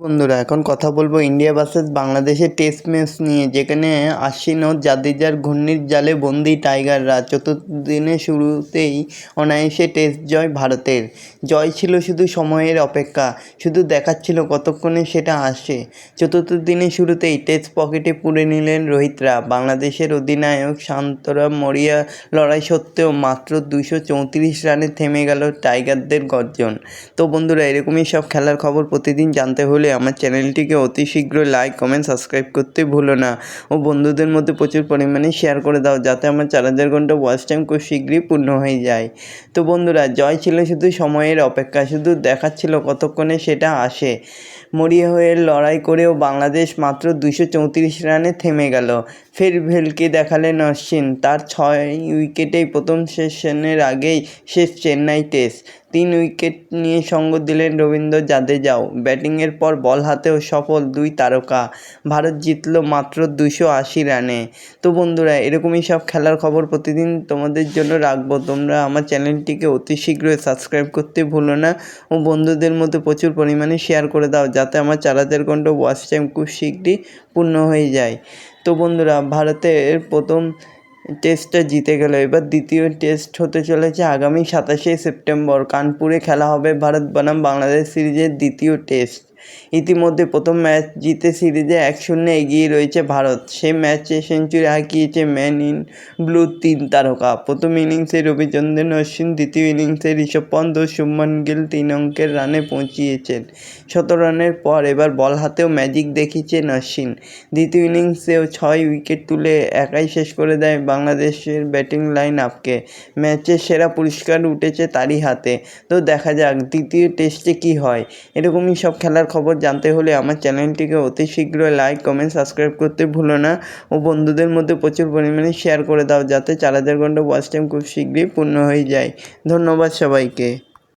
বন্ধুরা এখন কথা বলবো ইন্ডিয়া ভার্সেস বাংলাদেশের টেস্ট ম্যাচ নিয়ে, যেখানে আশ্বিন ও জাদেজার ঘূর্ণির জালে বন্দি টাইগাররা। চতুর্থ দিনের শুরুতেই অনায়াসে টেস্ট জয় ভারতের। জয় ছিল শুধু সময়ের অপেক্ষা, শুধু দেখাচ্ছিল কতক্ষণে সেটা আসে। চতুর্থ দিনের শুরুতেই টেস্ট পকেটে পুরে নিলেন রোহিতরা। বাংলাদেশের অধিনায়ক শান্তরা মরিয়া লড়াই সত্ত্বেও মাত্র 234 রানে থেমে গেল টাইগারদের গর্জন। তো বন্ধুরা, এরকমই সব খেলার খবর প্রতিদিন জানতে হলে আমার চ্যানেলটিকে অতি শীঘ্রই লাইক, কমেন্ট, সাবস্ক্রাইব করতে ভুলো না ও বন্ধুদের মধ্যে প্রচুর পরিমাণে শেয়ার করে দাও, যাতে আমার 4000 ঘন্টা ওয়াচ টাইম খুব শীঘ্রই পূর্ণ হয়ে যায়। তো বন্ধুরা, জয় ছিল শুধু সময়ের অপেক্ষা, শুধু দেখাচ্ছিল কতক্ষণে সেটা আসে। মরিয়া হয়ে লড়াই করেও বাংলাদেশ মাত্র 234 রানে থেমে গেল। ফের ভেলকি দেখালেন অশ্বিন। তার 6 উইকেটেই প্রথম সেশনের আগেই শেষ চেন্নাই টেস্ট। 3 উইকেট নিয়ে সঙ্গ দিলেন রবীন্দ্র জাদেজাও। ব্যাটিংয়ের পর বল হাতেও সফল 2 তারকা। ভারত জিতল মাত্র 280 রানে। তো বন্ধুরা, এরকমই সব খেলার খবর প্রতিদিন তোমাদের জন্য রাখবো। তোমরা আমার চ্যানেলটিকে অতি শীঘ্রই সাবস্ক্রাইব করতে ভুলো না ও বন্ধুদের মধ্যে প্রচুর পরিমাণে শেয়ার করে দাও, যাতে আমার 4000 ঘন্টা ওয়াচ টাইম খুব শীঘ্রই পূর্ণ হয়ে যায়। তো বন্ধুরা, ভারতের প্রথম টেস্টটা জিতে গেল। এবার দ্বিতীয় টেস্ট হতে চলেছে আগামী 27শে সেপ্টেম্বর। কানপুরে খেলা হবে ভারত বনাম বাংলাদেশ সিরিজের দ্বিতীয় টেস্ট। ইতিমধ্যে প্রথম ম্যাচ জিতে সিরিজে 1-0 এগিয়ে রয়েছে ভারত। সেই ম্যাচে সেঞ্চুরি হাঁকিয়েছে ম্যান ইন ব্লু 3 তারকা। প্রথম ইনিংসে রবিচন্দ্রন অশ্বিন, দ্বিতীয় ইনিংসে ঋষভ পন্ত ও শুভমান গিল 3 অঙ্কের রানে পৌঁছিয়েছেন। 17 রানের পর এবার বল হাতেও ম্যাজিক দেখিয়েছেন অশ্বিন। দ্বিতীয় ইনিংসেও 6 উইকেট তুলে একাই শেষ করে দেয় বাংলাদেশের ব্যাটিং লাইন আপকে। ম্যাচের সেরা পুরস্কার উঠেছে তারই হাতে। তো দেখা যাক দ্বিতীয় টেস্টে কী হয়। এরকমই সব খেলার খবর জানতে হলে আমার চ্যানেলটিকে অতি শীঘ্রই লাইক, কমেন্ট, সাবস্ক্রাইব করতে ভুলো না ও বন্ধুদের মধ্যে প্রচুর পরিমাণে শেয়ার করে দাও, যাতে 4000 ঘন্টা ওয়াচ টাইম খুব শীঘ্রই পূর্ণ হয়ে যায়। ধন্যবাদ সবাইকে।